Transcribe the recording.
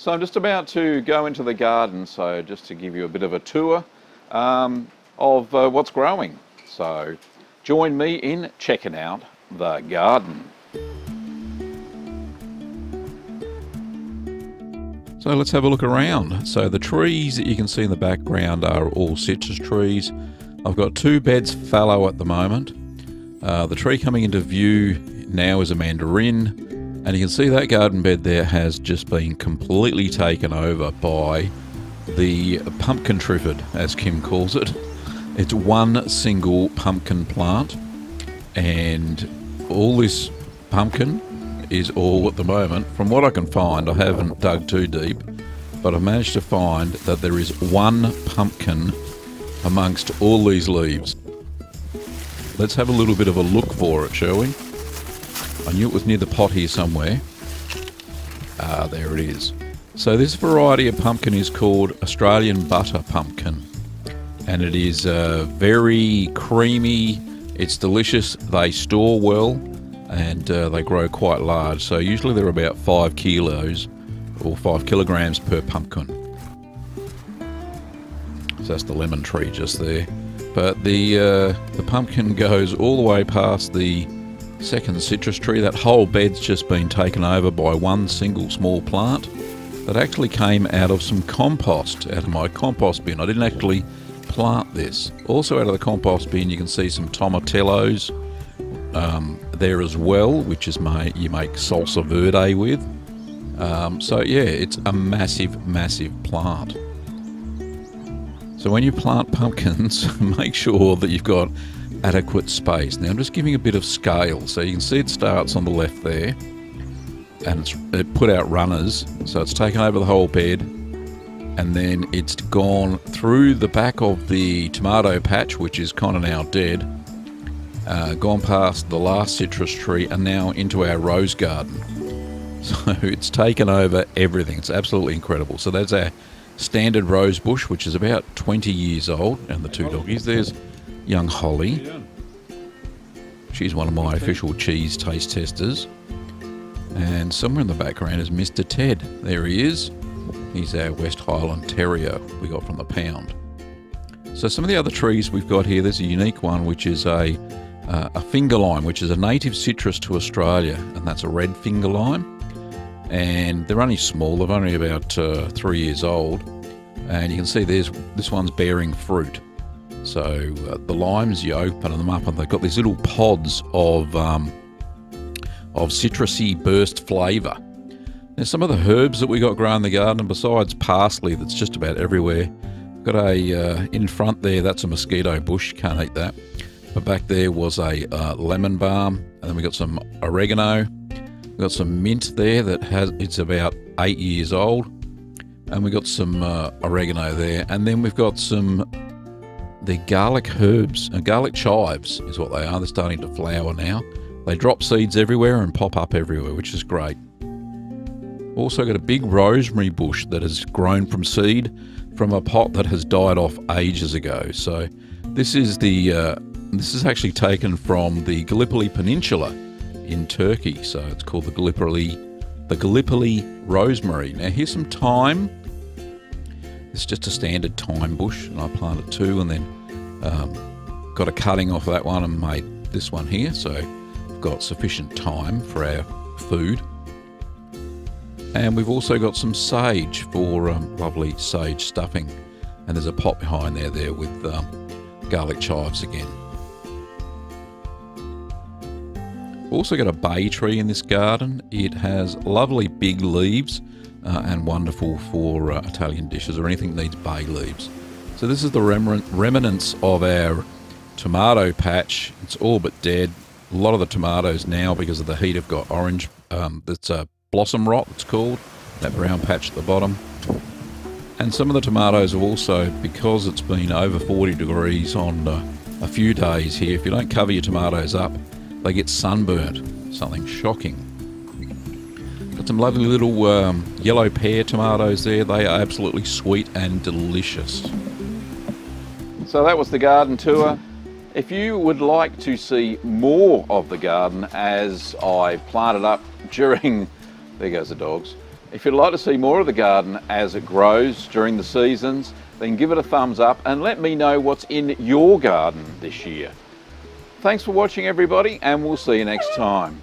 So I'm just about to go into the garden, so just to give you a bit of a tour of what's growing. So join me in checking out the garden. So let's have a look around. So the trees that you can see in the background are all citrus trees. I've got 2 beds fallow at the moment. The tree coming into view now is a mandarin. And you can see that garden bed there has just been completely taken over by the pumpkin triffid, as Kim calls it. It's one single pumpkin plant, and all this pumpkin is all at the moment, from what I can find, I haven't dug too deep, but I've managed to find that there is one pumpkin amongst all these leaves. Let's have a little bit of a look for it, shall we? I knew it was near the pot here somewhere. Ah, there it is. So this variety of pumpkin is called Australian butter pumpkin, and it is very creamy. It's delicious. They store well, and they grow quite large. So usually they're about 5 kilos or 5 kilograms per pumpkin. So that's the lemon tree just there. But the pumpkin goes all the way past the second citrus tree. That whole bed's just been taken over by one single small plant that actually came out of some compost, out of my compost bin. I didn't actually plant this. Also out of the compost bin you can see some tomatillos there as well, which is you make salsa verde with. So yeah, it's a massive plant. So when you plant pumpkins, make sure that you've got adequate space. Now I'm just giving a bit of scale, so you can see it starts on the left there, and it put out runners, so it's taken over the whole bed, and then it's gone through the back of the tomato patch, which is kind of now dead, gone past the last citrus tree, and now into our rose garden. So it's taken over everything. It's absolutely incredible. So that's our standard rose bush, which is about 20 years old, and the 2 doggies. There's young Holly. She's one of my official cheese taste testers. And somewhere in the background is Mr. Ted. There he is. He's our West Highland Terrier we got from the pound. So some of the other trees we've got here, there's a unique one which is a finger lime, which is a native citrus to Australia, and that's a red finger lime. And they're only small, they're only about 3 years old. And you can see this one's bearing fruit. So the limes, you open them up and they've got these little pods of citrusy burst flavour. Now some of the herbs that we got growing in the garden, besides parsley that's just about everywhere, we've got in front there, that's a mosquito bush, can't eat that. But back there was a lemon balm, and then we got some oregano, we've got some mint there it's about 8 years old, and we got some oregano there, and then we've got the garlic herbs, garlic chives is what they are. They're starting to flower now. They drop seeds everywhere and pop up everywhere, which is great. Also got a big rosemary bush that has grown from seed from a pot that has died off ages ago. So this is actually taken from the Gallipoli Peninsula in Turkey. So it's called the Gallipoli rosemary. Now here's some thyme. It's just a standard thyme bush, and I planted 2, and then got a cutting off of that one and made this one here. So we've got sufficient thyme for our food. And we've also got some sage for lovely sage stuffing. And there's a pot behind there with garlic chives again. Also got a bay tree in this garden. It has lovely big leaves. And wonderful for Italian dishes or anything that needs bay leaves. So this is the remnants of our tomato patch. It's all but dead. A lot of the tomatoes now, because of the heat, have got orange. That's blossom rot, it's called, that brown patch at the bottom. And some of the tomatoes have also, because it's been over 40 degrees on a few days here, if you don't cover your tomatoes up, they get sunburnt. Something shocking. Got some lovely little yellow pear tomatoes there. They are absolutely sweet and delicious. So that was the garden tour. If you would like to see more of the garden as I planted up during, there goes the dogs, If you'd like to see more of the garden as it grows during the seasons, then give it a thumbs up and let me know what's in your garden this year. Thanks for watching everybody, and we'll see you next time.